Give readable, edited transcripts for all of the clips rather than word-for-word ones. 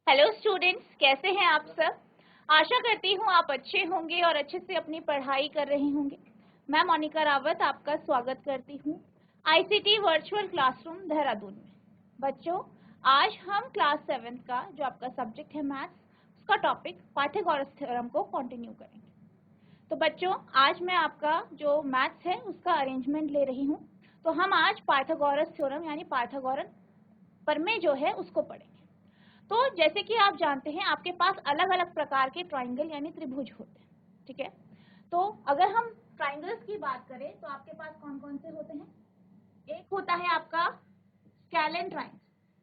Hello students, कैसे हैं आप सब। आशा करती हूँ आप अच्छे होंगे और अच्छे से अपनी पढ़ाई कर रहे होंगे। मैं मोनिका रावत आपका स्वागत करती हूँ आईसीटी वर्चुअल क्लासरूम देहरादून में। बच्चों, आज हम क्लास 7 का जो आपका सब्जेक्ट है मैथ्स, उसका टॉपिक पाइथागोरस थ्योरम को कंटिन्यू करेंगे। तो बच्चों, आज मैं आपका जो मैथ्स है उसका अरेंजमेंट ले रही हूँ। तो हम आज पाइथागोरस थ्योरम यानी पाइथागोरन प्रमेय जो है उसको पढ़ेंगे। तो जैसे कि आप जानते हैं, आपके पास अलग अलग प्रकार के ट्राइंगल यानी त्रिभुज होते हैं, ठीक है। तो अगर हम ट्राइंगल्स की बात करें तो आपके पास कौन कौन से होते हैं। एक होता है आपका स्केलन ट्राइंगल,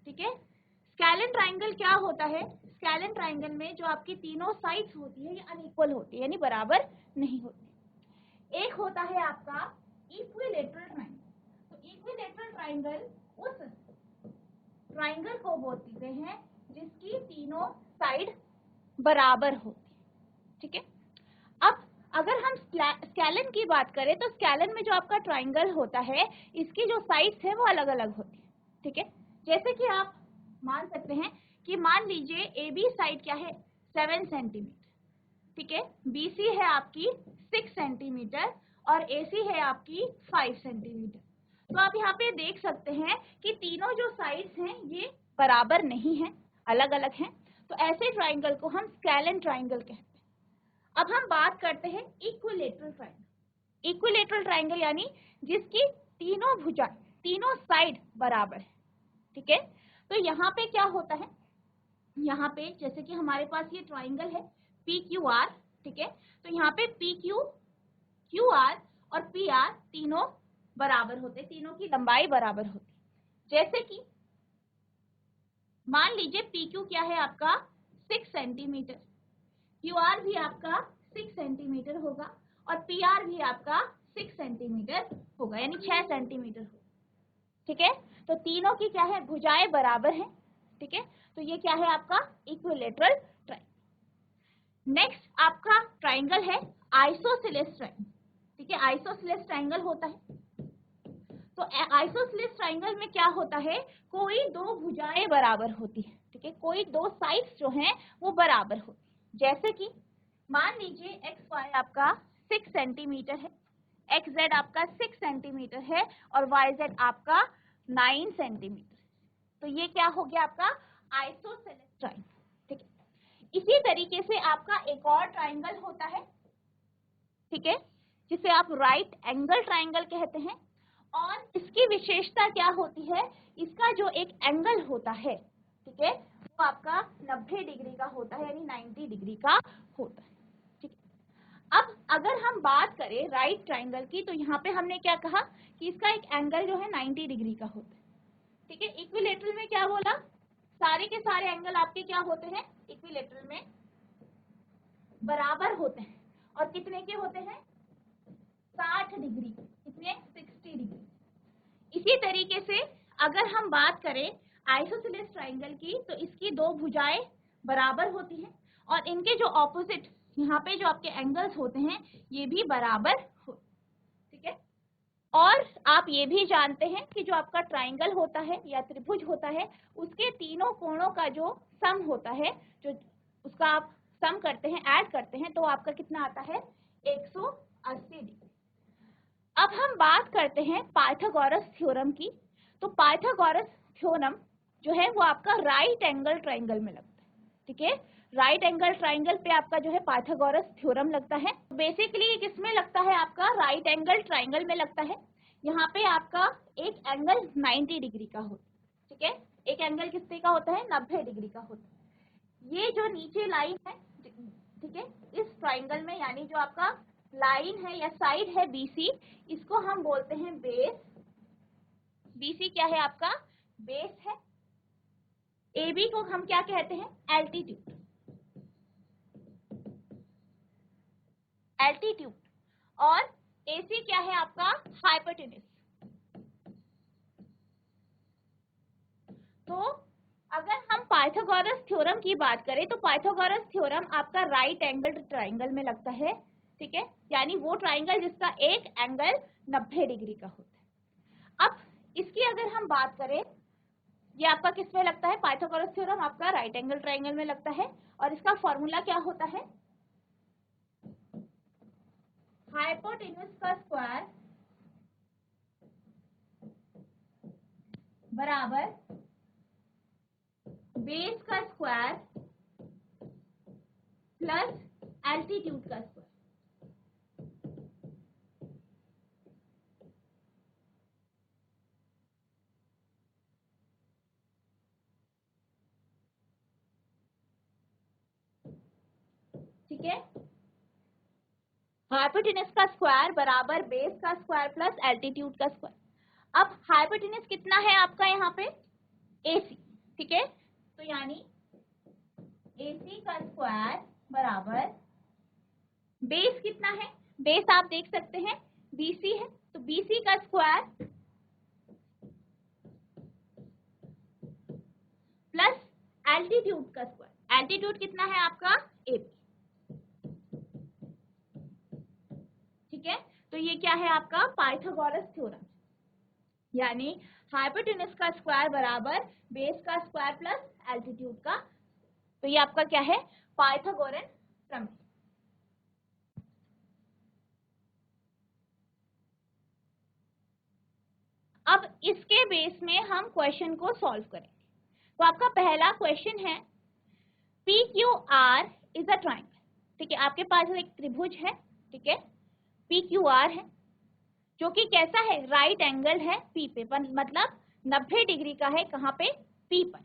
ठीक है। स्केलन ट्राइंगल क्या होता है? स्केलन ट्राइंगल में जो आपकी तीनों साइड्स होती है ये अनइक्वल होती है यानी बराबर नहीं होती। एक होता है आपका इक्विलेटरल ट्राइंगल। तो इक्विलेटरल ट्राइंगल उस ट्राइंगल को बोलते हैं जिसकी तीनों साइड बराबर होती है, ठीक है। अब अगर हम स्केलन की बात करें तो स्केलन में जो आपका ट्राइंगल होता है इसकी जो साइड्स है वो अलग अलग होती है, ठीक है। जैसे कि आप मान सकते हैं कि मान लीजिए ए बी साइड क्या है 7 सेंटीमीटर, ठीक है। BC है आपकी 6 सेंटीमीटर और AC है आपकी 5 सेंटीमीटर। तो आप यहाँ पे देख सकते हैं कि तीनों जो साइड्स हैं ये बराबर नहीं हैं, अलग अलग हैं। तो ऐसे ट्राइंगल को हम स्केलन ट्राइंगल कहते हैं। अब हम बात करते हैं इक्विलेटरल ट्राइंगल। इक्विलेटरल ट्राइंगल यानी जिसकी तीनों भुजाएं, तीनों साइड बराबर है, ठीक है। तो यहाँ पे क्या होता है, यहाँ पे जैसे कि हमारे पास ये ट्राइंगल है PQR, ठीक है। तो यहाँ पे PQ, QR और PR तीनों बराबर होते, तीनों की लंबाई बराबर होती। जैसे कि मान लीजिए PQ क्या है आपका 6 सेंटीमीटर, QR भी आपका 6 सेंटीमीटर होगा और PR भी आपका 6 सेंटीमीटर होगा यानी 6 सेंटीमीटर होगा, ठीक है। तो तीनों की क्या है, भुजाएं बराबर हैं, ठीक है। तो ये क्या है आपका इक्विलेटरल ट्राइंगल। नेक्स्ट आपका ट्राइंगल है आइसोसेलेस ट्राइंगल, ठीक है। आइसोसेलेस ट्राइंगल होता है तो आइसोसेलेस ट्राइंगल में क्या होता है, कोई दो भुजाएं बराबर होती है, ठीक है। कोई दो साइड्स जो हैं वो बराबर होती। जैसे कि मान लीजिए एक्स वाई आपका 6 सेंटीमीटर है, एक्स जेड आपका 6 सेंटीमीटर है और वाई जेड आपका 9 सेंटीमीटर। तो ये क्या हो गया आपका आइसोसेलेस ट्राइंगल, ठीक है। इसी तरीके से आपका एक और ट्राइंगल होता है, ठीक है, जिसे आप राइट एंगल ट्राइंगल कहते हैं। और इसकी विशेषता क्या होती है, इसका जो एक एंगल होता है, ठीक है, वो आपका 90 डिग्री का होता है यानी 90 डिग्री का होता है, ठीक है। अब अगर हम बात करें राइट ट्राइंगल की तो यहाँ पे हमने क्या कहा कि इसका एक एंगल जो है 90 डिग्री का होता है, ठीक है। इक्विलेटरल में क्या बोला, सारे के सारे एंगल आपके क्या होते हैं इक्विलेटरल में बराबर होते हैं और कितने के होते हैं 60 डिग्री, कितने 60 डिग्री। इसी तरीके से अगर हम बात करें आइसोसेलेस ट्राइंगल की तो इसकी दो भुजाएं बराबर होती हैं और इनके जो ऑपोजिट यहाँ पे जो आपके एंगल्स होते हैं ये भी बराबर होते, ठीक है। और आप ये भी जानते हैं कि जो आपका ट्राइंगल होता है या त्रिभुज होता है उसके तीनों कोणों का जो सम होता है, जो उसका आप सम करते हैं, ऐड करते हैं, तो आपका कितना आता है 180 डिग्री। अब हम बात करते हैं पाइथागोरस थ्योरम की। तो पाइथागोरस थ्योरम जो है वो आपका राइट एंगल ट्राइंगल में लगता है, ठीक है। राइट एंगल ट्राइंगल पे आपका जो है पाइथागोरस थ्योरम लगता है। बेसिकली किसमें लगता है आपका राइट एंगल ट्राइंगल में लगता है। यहाँ पे आपका एक एंगल 90 डिग्री का होता है, ठीक है। एक एंगल कितने का होता है 90 डिग्री का होता है। ये जो नीचे लाइन है, ठीक है, इस ट्राइंगल में यानी जो आपका लाइन है या साइड है BC, इसको हम बोलते हैं बेस। BC क्या है आपका बेस है। AB को हम क्या कहते हैं एल्टीट्यूड, एल्टीट्यूड। और AC क्या है आपका हाइपोटेन्यूज। तो अगर हम पाइथागोरस थ्योरम की बात करें तो पाइथागोरस थ्योरम आपका राइट एंगल ट्राइंगल में लगता है, ठीक है, यानी वो ट्राइंगल जिसका एक एंगल 90 डिग्री का होता है। अब इसकी अगर हम बात करें ये आपका किस में लगता है? पाइथागोरस थ्योरम आपका राइट एंगल ट्राइंगल में लगता है और इसका फॉर्मूला क्या होता है? हाइपोटेन्यूज का स्क्वायर बराबर बेस का स्क्वायर प्लस एल्टीट्यूड का स्क्वायर। ठीक है, हाइपोटेन्यूज का स्क्वायर बराबर बेस का स्क्वायर प्लस एल्टीट्यूड का स्क्वायर। अब हाइपोटेन्यूज कितना है आपका यहाँ पे? AC। ठीक है, तो यानी AC का स्क्वायर बराबर बेस कितना है? बेस आप देख सकते हैं BC है, तो BC का स्क्वायर प्लस एल्टीट्यूड का स्क्वायर। एल्टीट्यूड कितना है आपका? AB। ठीक है, तो ये क्या है आपका? पाइथागोरस थ्योरम, यानी हाइपोटेन्यूज का स्क्वायर बराबर बेस का स्क्वायर प्लस एल्टीट्यूड का। तो ये आपका क्या है? पाइथागोरन प्रमेय। अब इसके बेस में हम क्वेश्चन को सॉल्व करेंगे। तो आपका पहला क्वेश्चन है PQR इज अ ट्राइंगल। ठीक है, आपके पास एक त्रिभुज है। ठीक है, PQR है जो कि कैसा है? राइट एंगल है P पे, मतलब 90 डिग्री का है। कहाँ पे? P पर।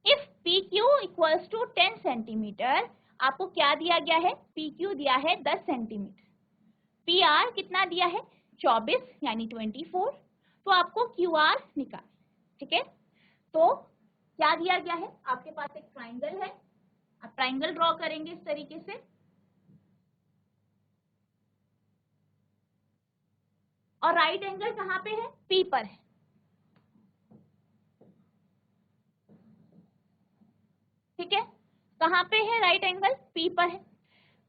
If PQ equals to 10 centimetre, आपको क्या दिया गया है? PQ दिया है 10 सेंटीमीटर, PR कितना दिया है? 24 यानी 24। तो आपको QR निकाल। ठीक है, तो क्या दिया गया है? आपके पास एक ट्राइंगल है, आप ट्राइंगल ड्रॉ करेंगे इस तरीके से, और राइट एंगल कहाँ पे है? P पर है। ठीक है, कहाँ पे है राइट एंगल? P पर है।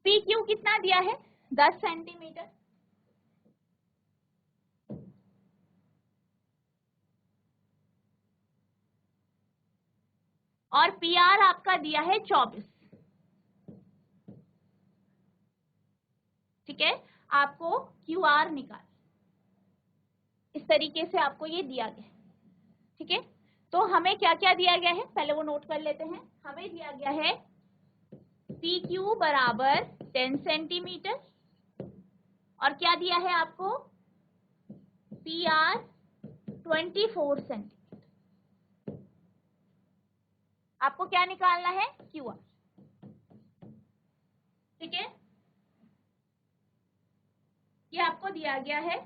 PQ कितना दिया है? 10 सेंटीमीटर। और PR आपका दिया है 24। ठीक है, आपको QR निकाल, इस तरीके से आपको ये दिया गया है। ठीक है, तो हमें क्या क्या दिया गया है पहले वो नोट कर लेते हैं। हमें दिया गया है PQ बराबर 10 सेंटीमीटर, और क्या दिया है आपको? PR 24 centimetre. आपको क्या निकालना है? QR। ठीक है, ये आपको दिया गया है।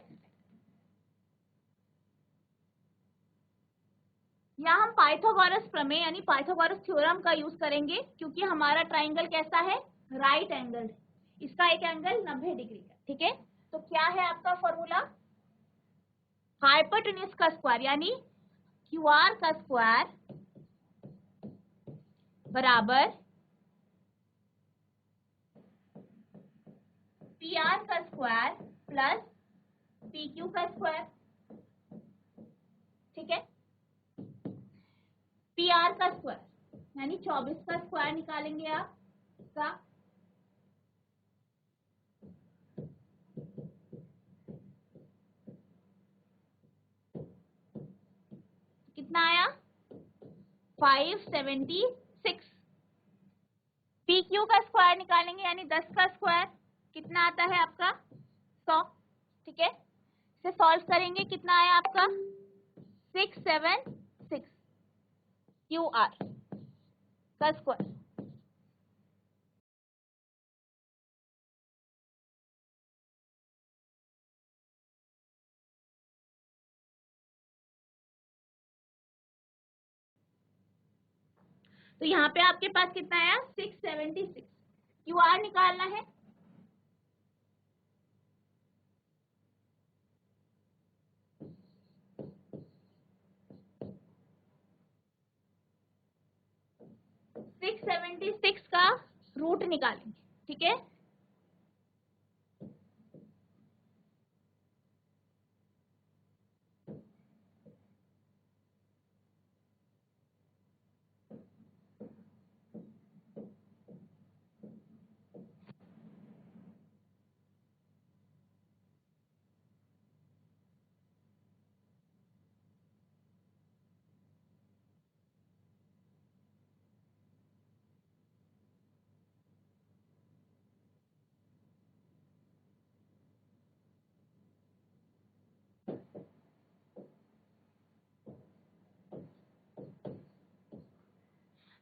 यहाँ हम पाइथागोरस प्रमेय यानी पाइथागोरस थ्योरम का यूज करेंगे, क्योंकि हमारा ट्राइंगल कैसा है? राइट एंगल है, इसका एक एंगल 90 डिग्री का। ठीक है, तो क्या है आपका फॉर्मूला? हाइपोटेन्यूज का स्क्वायर यानी QR का स्क्वायर बराबर PR का स्क्वायर प्लस PQ का स्क्वायर। ठीक है, PR का स्क्वायर यानी 24 का स्क्वायर निकालेंगे आप इसका, कितना आया? 576। PQ का स्क्वायर निकालेंगे यानी 10 का स्क्वायर, कितना आता है आपका? 100। ठीक है, इसे सॉल्व करेंगे, कितना आया आपका? 676 QR का स्क्वायर। तो यहाँ पे आपके पास कितना आया? 676। QR निकालना है। सिक्स 76 का रूट निकालेंगे। ठीक है,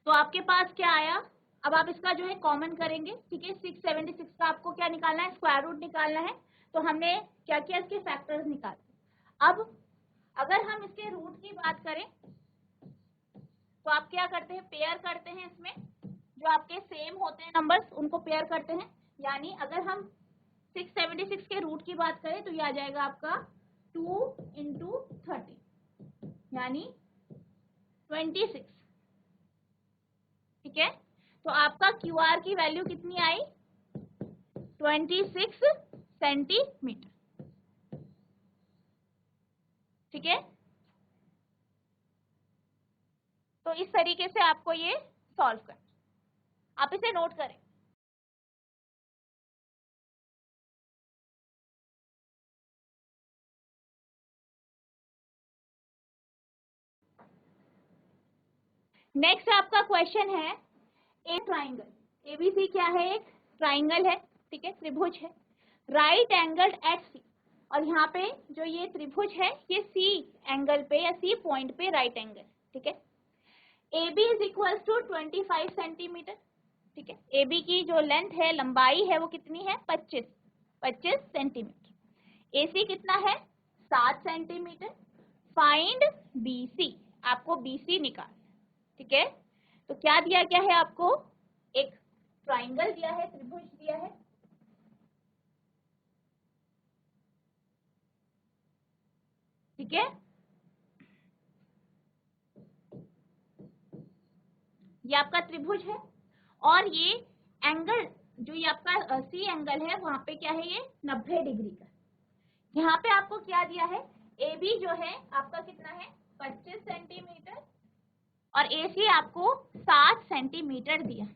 तो आपके पास क्या आया, अब आप इसका जो है कॉमन करेंगे, ठीक है। 676 का आपको क्या निकालना है, स्क्वायर रूट निकालना है। तो हमने क्या किया, इसके फैक्टर्स निकाले। अब अगर हम इसके रूट की बात करें तो आप क्या करते हैं, पेयर करते हैं। इसमें जो आपके सेम होते हैं नंबर्स उनको पेयर करते हैं। यानी अगर हम 676 के रूट की बात करें तो ये आ जाएगा आपका 2 इंटू 30 यानी 26, ठीक है। तो आपका क्यू आर की वैल्यू कितनी आई, 26 सेंटीमीटर, ठीक है। तो इस तरीके से आपको ये सॉल्व करना, आप इसे नोट करें। नेक्स्ट आपका क्वेश्चन है, ए ट्राइंगल एबीसी क्या है, एक ट्राइंगल है, ठीक है, त्रिभुज है, राइट एंगल्ड एट सी। और यहाँ पे जो ये त्रिभुज है ये सी एंगल पे या सी पॉइंट पे राइट एंगल, ठीक है। A B is equal to 25 centimetre, ठीक है। ए बी की जो लेंथ है, लंबाई है, वो कितनी है, 25 सेंटीमीटर। ए सी कितना है, 7 सेंटीमीटर। फाइंड बी सी, आपको बी सी निकाल, ठीक है। तो क्या दिया गया है आपको, एक ट्राइंगल दिया है, त्रिभुज दिया है, ठीक है। ये आपका त्रिभुज है और ये एंगल जो ये आपका सी एंगल है वहां पे क्या है, ये 90 डिग्री का। यहाँ पे आपको क्या दिया है, ए बी जो है आपका कितना है, 25 सेंटीमीटर और ए सी आपको 7 सेंटीमीटर दिया।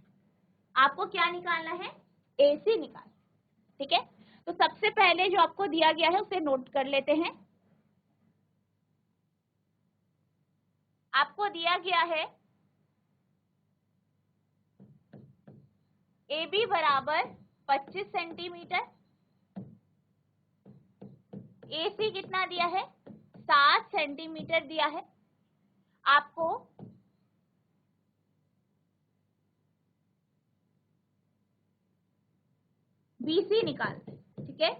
आपको क्या निकालना है, ए सी निकाल, ठीक है। तो सबसे पहले जो आपको दिया गया है उसे नोट कर लेते हैं। आपको दिया गया है ए बी बराबर 25 सेंटीमीटर, ए सी कितना दिया है, 7 सेंटीमीटर दिया है। आपको बी सी निकालना है, ठीक है।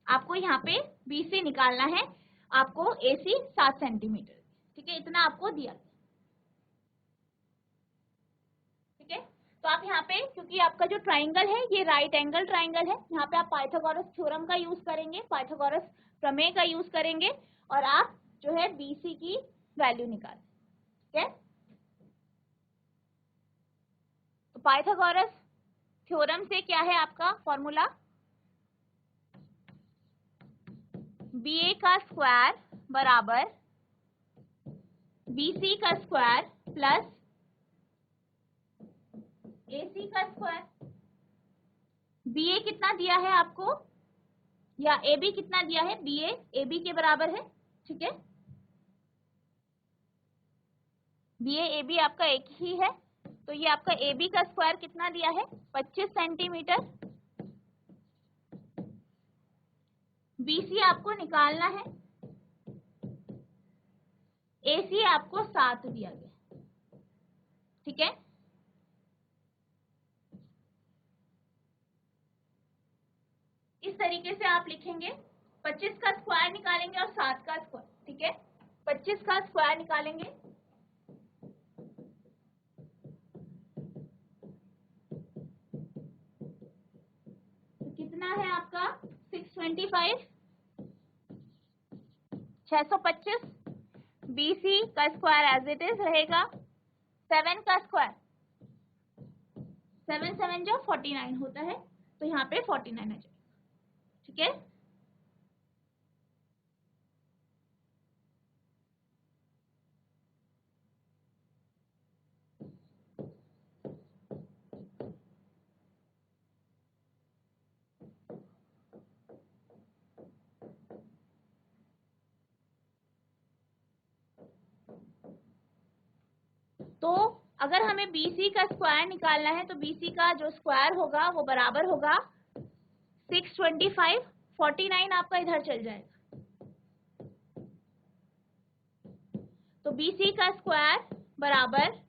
आपको यहाँ पे बी सी निकालना है, आपको ए सी 7 सेंटीमीटर, ठीक है, इतना आपको दिया, ठीक है। तो आप यहाँ पे, क्योंकि आपका जो ट्राइंगल है ये राइट एंगल ट्राइंगल है, यहाँ पे आप पाइथागोरस थ्योरम का यूज करेंगे, पाइथागोरस प्रमेय का यूज करेंगे और आप जो है बीसी की वैल्यू निकाल, ठीक है। तो पाइथागोरस थ्योरम से क्या है आपका फॉर्मूला, बी ए का स्क्वायर बराबर बी सी का स्क्वायर प्लस ए सी का स्क्वायर। बी ए कितना दिया है आपको, या ए बी कितना दिया है, बी ए बी के बराबर है, ठीक है। बी ए बी आपका एक ही है, तो ये आपका ए बी का स्क्वायर कितना दिया है, 25 सेंटीमीटर। बी सी आपको निकालना है, ए सी आपको 7 दिया गया, ठीक है। इस तरीके से आप लिखेंगे, 25 का स्क्वायर निकालेंगे और 7 का स्क्वायर, ठीक है। 25 का स्क्वायर निकालेंगे, तो कितना है आपका 625, 625। बी सी का स्क्वायर एज इट इज रहेगा, 7 का स्क्वायर, 7 7 जो 49 होता है, तो यहाँ पे 49 आ जाएगा, ठीक है। तो अगर हमें BC का स्क्वायर निकालना है तो BC का जो स्क्वायर होगा वो बराबर होगा 625, 49 आपका इधर चल जाएगा, तो BC का स्क्वायर बराबर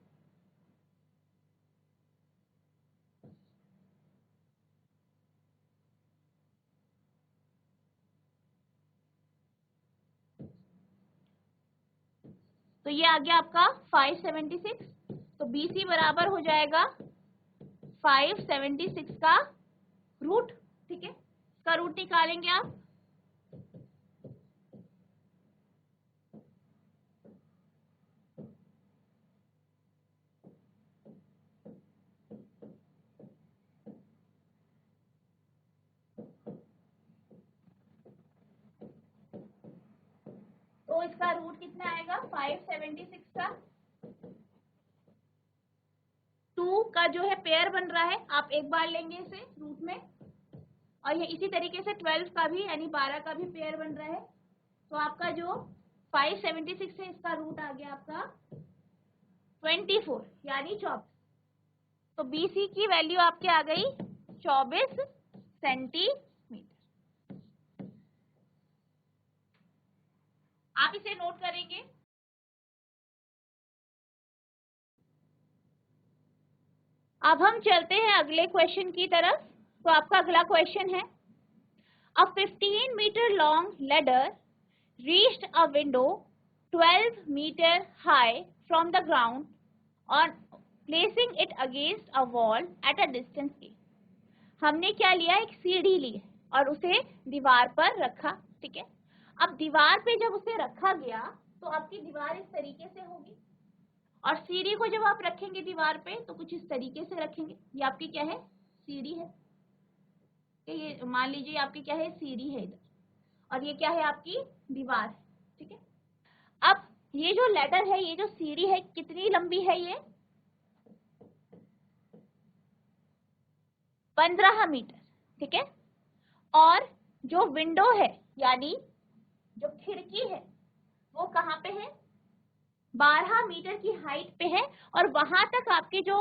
तो ये आ गया आपका 576, तो BC बराबर हो जाएगा 576 का रूट। ठीक है, इसका रूट निकालेंगे आप, तो इसका रूट कितना आएगा 576 का 2 का जो है पेयर बन रहा है, आप एक बार लेंगे इसे रूट में, और ये इसी तरीके से 12 का भी यानी 12 का भी पेयर बन रहा है, तो आपका जो 576 है इसका रूट आ गया आपका 24 यानी 24, तो BC की वैल्यू आपके आ गई 24 सेंटीमीटर। आप इसे नोट करेंगे। अब हम चलते हैं अगले क्वेश्चन की तरफ। तो आपका अगला क्वेश्चन है, a 15 metre long ladder reached a window 12 meter high from the ground on placing it against a wall at a distance A। हमने क्या लिया, एक सीढ़ी ली और उसे दीवार पर रखा। ठीक है, अब दीवार पे जब उसे रखा गया तो आपकी दीवार इस तरीके से होगी, और सीढ़ी को जब आप रखेंगे दीवार पे तो कुछ इस तरीके से रखेंगे। ये आपकी क्या है, सीढ़ी है, ये मान लीजिए आपकी क्या है, सीढ़ी है इधर, और ये क्या है, आपकी दीवार है। ठीक है, अब ये जो लेडर है, ये जो सीढ़ी है, कितनी लंबी है, ये 15 मीटर। ठीक है, और जो विंडो है यानी जो खिड़की है वो कहाँ पे है, 12 मीटर की हाइट पे है, और वहां तक आपकी जो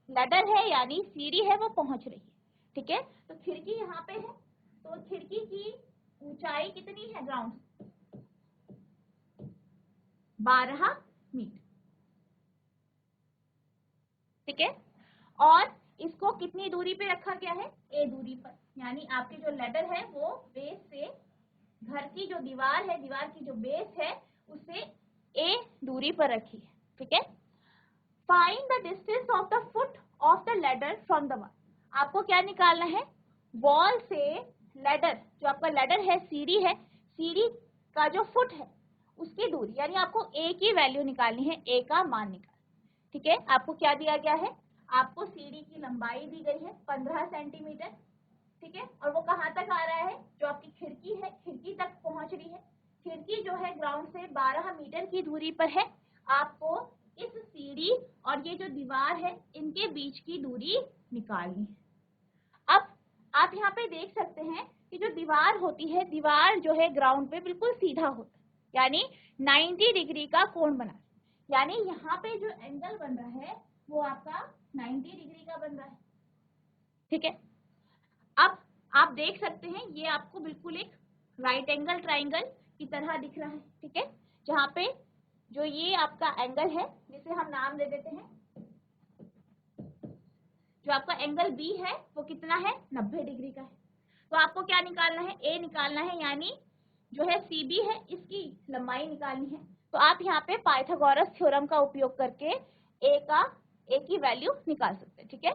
लेडर है यानी सीढ़ी है वो पहुंच रही है। ठीक है, तो खिड़की यहाँ पे है, तो खिड़की की ऊंचाई कितनी है ग्राउंड, 12 मीटर। ठीक है, और इसको कितनी दूरी पे रखा गया है, A दूरी पर, यानी आपकी जो लेडर है वो बेस से, घर की जो दीवार है, दीवार की जो बेस है उसे A दूरी पर रखी है। ठीक है, find the distance of the foot of the ladder from the wall. आपको क्या निकालना है, वॉल से लेडर, जो आपका लेडर है, सीढ़ी है, सीढ़ी का जो फुट है उसकी दूरी, यानी आपको A की वैल्यू निकालनी है, A का मान निकाल। ठीक है, आपको क्या दिया गया है, आपको सीढ़ी की लंबाई दी गई है 15 सेंटीमीटर। ठीक है, और वो कहाँ तक आ रहा है, जो आपकी खिड़की है, खिड़की तक पहुंच रही है। खिड़की जो है ग्राउंड से 12 मीटर की दूरी पर है। आपको इस सीढ़ी और ये जो दीवार है इनके बीच की दूरी निकालनी है। अब आप यहाँ पे देख सकते हैं कि जो दीवार होती है, दीवार जो है ग्राउंड पे बिल्कुल सीधा होता है, यानी 90 डिग्री का कोण बना, यानी यहाँ पे जो एंगल बन रहा है वो आपका 90 डिग्री का बन रहा है। ठीक है, अब आप देख सकते हैं ये आपको बिल्कुल एक राइट एंगल ट्राइंगल की तरह दिख रहा है। ठीक है, जहाँ पे जो ये आपका एंगल है जिसे हम नाम दे देते हैं, जो आपका एंगल बी है वो कितना है, 90 डिग्री का है। तो आपको क्या निकालना है, ए निकालना है, यानी जो है सीबी है इसकी लंबाई निकालनी है। तो आप यहाँ पे पाइथागोरस थ्योरम का उपयोग करके ए की वैल्यू निकाल सकते हैं। ठीक है,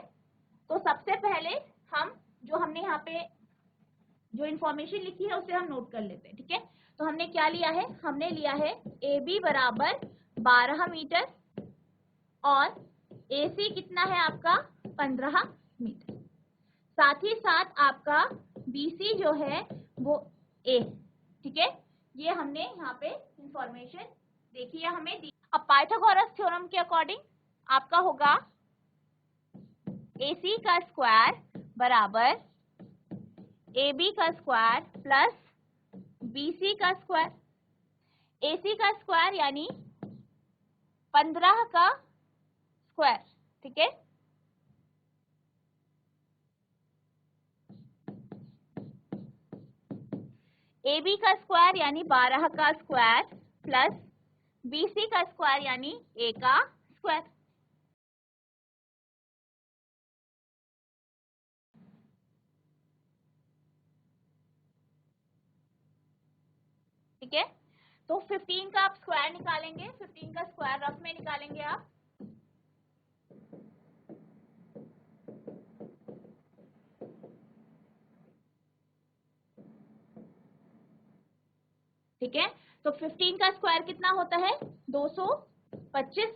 तो सबसे पहले हम जो हमने यहाँ पे जो इंफॉर्मेशन लिखी है उसे हम नोट कर लेते हैं। ठीक है, तो हमने क्या लिया है, हमने लिया है ए बी बराबर 12 मीटर और ए सी कितना है आपका 15 मीटर, साथ ही साथ आपका बी सी जो है वो ए। ठीक है, ये हमने यहाँ पे इंफॉर्मेशन देखी है, हमें दी। अब पाइथागोरस थ्योरम के अकॉर्डिंग आपका होगा ए सी का स्क्वायर बराबर ए बी का स्क्वायर प्लस बी सी का स्क्वायर। ए सी का स्क्वायर यानी 15 का स्क्वायर ठीक है। AB का स्क्वायर यानी 12 का स्क्वायर प्लस BC का स्क्वायर यानी A का स्क्वायर। ठीक है, तो 15 का आप स्क्वायर निकालेंगे, 15 का स्क्वायर रफ में निकालेंगे आप। ठीक है, तो 15 का स्क्वायर कितना होता है 225।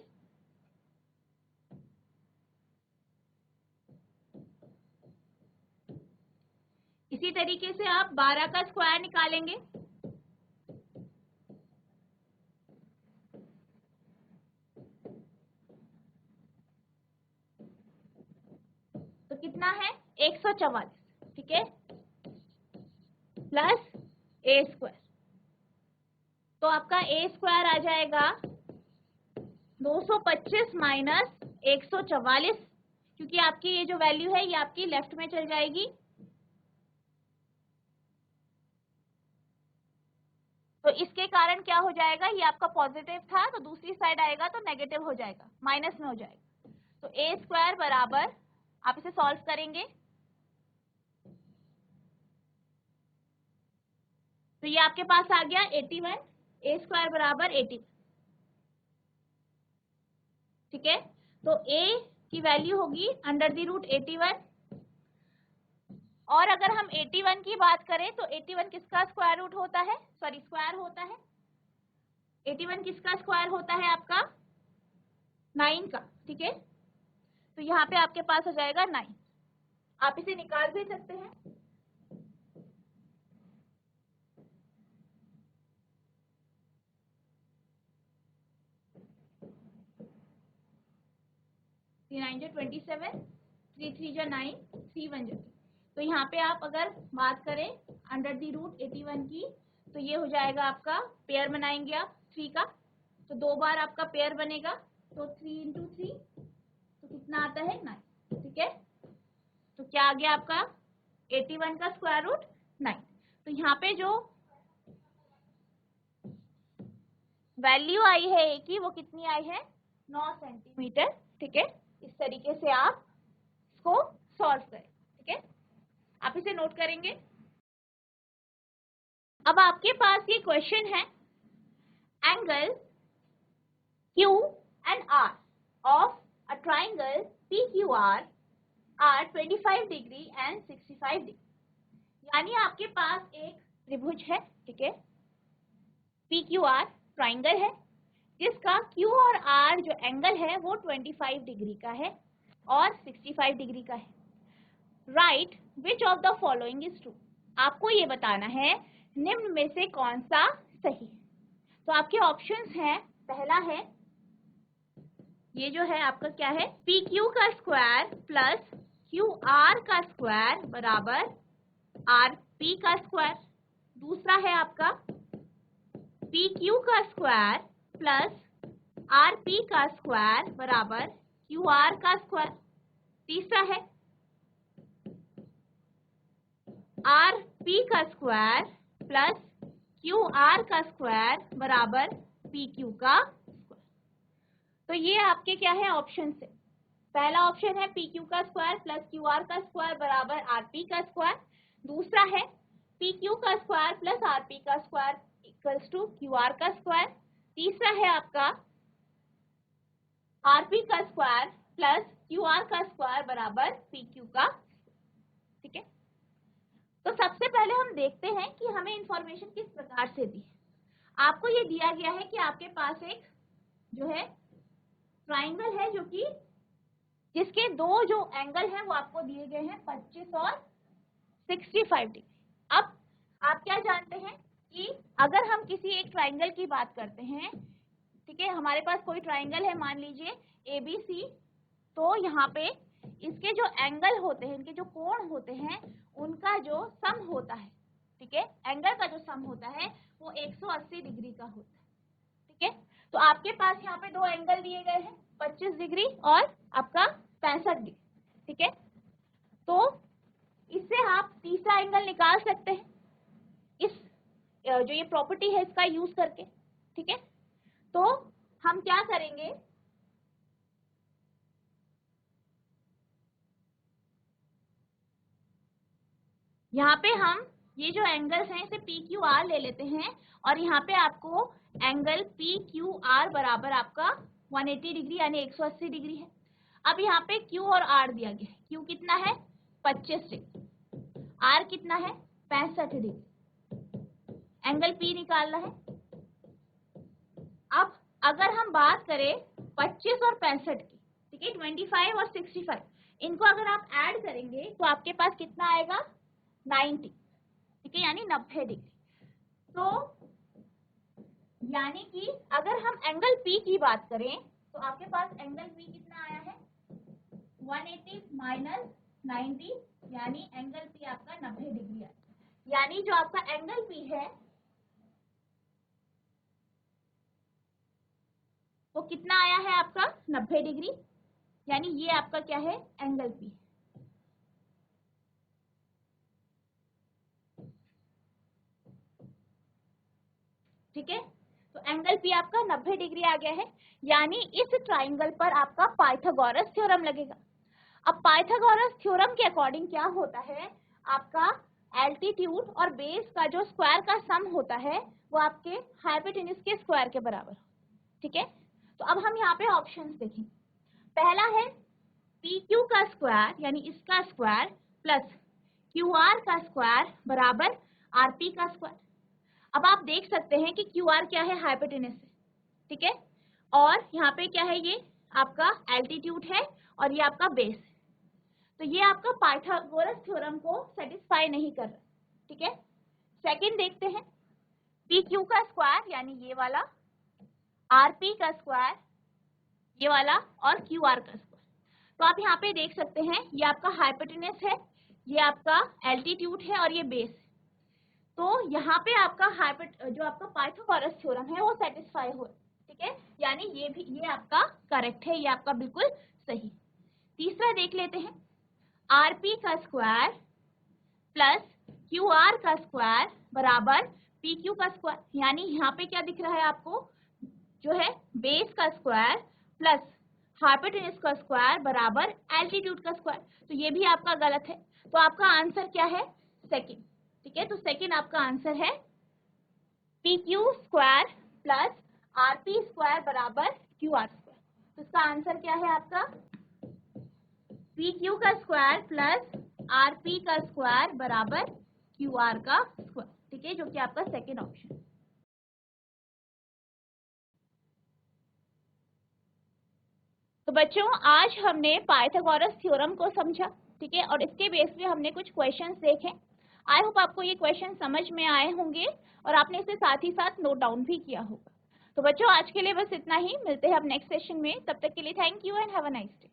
इसी तरीके से आप 12 का स्क्वायर निकालेंगे, तो कितना है 144। ठीक है, प्लस A स्क्वायर, तो आपका A स्क्वायर आ जाएगा 225 माइनस 144, क्योंकि आपकी ये जो वैल्यू है ये आपकी लेफ्ट में चल जाएगी, तो इसके कारण क्या हो जाएगा, ये आपका पॉजिटिव था तो दूसरी साइड आएगा तो नेगेटिव हो जाएगा, माइनस में हो जाएगा। तो A स्क्वायर बराबर, आप इसे सॉल्व करेंगे तो ये आपके पास आ गया 81, A स्क्वायर बराबर 80। ठीक है, तो A की वैल्यू होगी अंडर द रूट 81, और अगर हम 81 की बात करें तो 81 किसका स्क्वायर रूट होता है, सॉरी स्क्वायर होता है, 81 किसका स्क्वायर होता है आपका 9 का। ठीक है, तो यहाँ पे आपके पास हो जाएगा 9, आप इसे निकाल भी सकते हैं। थ्री 9 जो 27, 3 3 जो 9, 3 1 जो 3। तो यहाँ पे आप अगर बात करें अंडर दी रूट 81 की, तो ये हो जाएगा आपका, पेयर बनाएंगे आप 3 का, तो 2 बार आपका पेयर बनेगा, तो 3 इंटू 3, तो कितना आता है 9। ठीक है, तो क्या आ गया आपका 81 का स्क्वायर रूट 9। तो यहाँ पे जो वैल्यू आई है A की वो कितनी आई है 9 सेंटीमीटर। ठीक है, इस तरीके से आप इसको सॉल्व करें। ठीक है, आप इसे नोट करेंगे। अब आपके पास ये क्वेश्चन है, angle Q and R of a triangle PQR are 25 degree and 65 degree. यानी आपके पास एक त्रिभुज है, ठीक है, PQR ट्राइंगल है, जिसका Q और R जो एंगल है वो 25 डिग्री का है और 65 डिग्री का है। Right which of the following is true, आपको ये बताना है निम्न में से कौन सा सही है। तो आपके ऑप्शंस हैं, पहला है, ये जो है आपका क्या है, PQ का स्क्वायर प्लस QR का स्क्वायर बराबर RP का स्क्वायर। दूसरा है आपका PQ का स्क्वायर प्लस RP का स्क्वायर बराबर QR का स्क्वायर। तीसरा है RP का स्क्वायर प्लस QR का स्क्वायर बराबर PQ का स्क्वायर। तो ये आपके क्या है ऑप्शन से, पहला ऑप्शन है PQ का स्क्वायर प्लस QR का स्क्वायर बराबर RP का स्क्वायर। दूसरा है PQ का स्क्वायर प्लस RP का स्क्वायर इक्वल्स टू QR का स्क्वायर। तीसरा है आपका RP का स्क्वायर प्लस QR का स्क्वायर बराबर PQ का। ठीक है, तो सबसे पहले हम देखते हैं कि हमें इंफॉर्मेशन किस प्रकार से दी है। आपको ये दिया गया है कि आपके पास एक जो है ट्राइंगल है, जो कि जिसके दो जो एंगल हैं वो आपको दिए गए हैं 25 और 65 डिग्री। अब आप क्या जानते हैं कि अगर हम किसी एक ट्राइंगल की बात करते हैं, ठीक है, हमारे पास कोई ट्राइंगल है, मान लीजिए ABC, तो यहाँ पे इसके जो एंगल होते हैं, इनके जो कोण होते हैं, उनका जो सम होता है, ठीक है, एंगल का जो सम होता है वो 180 डिग्री का होता है। ठीक है, तो आपके पास यहाँ पे दो एंगल दिए गए हैं, 25 डिग्री और आपका 65 डिग्री, ठीक है। तो इससे आप तीसरा एंगल निकाल सकते हैं इस जो ये प्रॉपर्टी है इसका यूज करके, ठीक है। तो हम क्या करेंगे, यहाँ पे हम ये जो एंगल्स हैं इसे पी क्यू आर ले लेते हैं और यहाँ पे आपको एंगल पी क्यू आर बराबर आपका 180 डिग्री यानी 180 डिग्री है। अब यहाँ पे क्यू और आर दिया गया है, क्यू कितना है 25 डिग्री, आर कितना है 65 डिग्री, एंगल पी निकालना है। अब अगर हम बात करें 25 और 65 की, ठीक है, 25 और 65, इनको अगर आप ऐड करेंगे तो आपके पास कितना आएगा 90, ठीक है, यानी 90 डिग्री। तो यानी कि अगर हम एंगल पी की बात करें तो आपके पास एंगल पी कितना आया है 180 माइनस 90, यानी एंगल पी आपका 90 डिग्री आया। यानी जो आपका एंगल पी है वो कितना आया है आपका 90 डिग्री, यानी ये आपका क्या है एंगल पी, ठीक है। तो एंगल पी आपका 90 डिग्री आ गया है, यानी इस ट्राइंगल पर आपका पाइथागोरस थ्योरम लगेगा। अब पाइथागोरस थ्योरम के अकॉर्डिंग क्या होता है, आपका एल्टीट्यूड और बेस का जो स्क्वायर का सम होता है वो आपके हाइपोटेन्यूज के स्क्वायर के बराबर, ठीक है। तो अब हम यहाँ पे ऑप्शंस देखें। पहला है पी क्यू का स्क्वायर यानी इसका स्क्वायर प्लस क्यू आर का स्क्वायर बराबर आर पी का स्क्वायर। अब आप देख सकते हैं कि क्यू आर क्या है हाइपोटेन्यूज है, ठीक है, और यहाँ पे क्या है ये आपका एल्टीट्यूड है और ये आपका बेस है। तो ये आपका पाइथागोरस थ्योरम को सेटिस्फाई नहीं कर रहा, ठीक है। सेकंड देखते हैं पी क्यू का स्क्वायर यानी ये वाला, आर पी का स्क्वायर ये वाला और क्यू आर का स्क्वायर। तो आप यहाँ पे देख सकते हैं ये आपका हाइपोटेन्यूज है, ये आपका एल्टीट्यूड है और ये बेस है। तो यहाँ पे आपका जो आपका पाइथागोरस थ्योरम है वो सेटिस्फाई हो, ठीक है, यानी ये आपका करेक्ट है, ये आपका बिल्कुल सही। तीसरा देख लेते हैं आरपी का स्क्वायर प्लस क्यू आर का स्क्वायर बराबर पी क्यू का स्क्वायर, यानी यहाँ पे क्या दिख रहा है आपको जो है बेस का स्क्वायर प्लस हाइपोटेन्यूज का स्क्वायर बराबर एल्टीट्यूड का स्क्वायर। तो ये भी आपका गलत है, तो आपका आंसर क्या है सेकंड, ठीक है। तो सेकंड आपका आंसर है P Q square plus R P square बराबर क्यू आर स्क्वायर। तो इसका आंसर क्या है आपका पी क्यू का स्क्वायर प्लस आर पी का स्क्वायर बराबर क्यू आर का स्क्वायर, ठीक है, जो कि आपका सेकंड ऑप्शन। तो बच्चों आज हमने पाइथागोरस थ्योरम को समझा, ठीक है, और इसके बेस पे हमने कुछ क्वेश्चंस देखे। आई होप आपको ये क्वेश्चन समझ में आए होंगे और आपने इसे साथ ही साथ नोट डाउन भी किया होगा। तो बच्चों आज के लिए बस इतना ही, मिलते हैं अब नेक्स्ट सेशन में, तब तक के लिए thank you and have a nice day.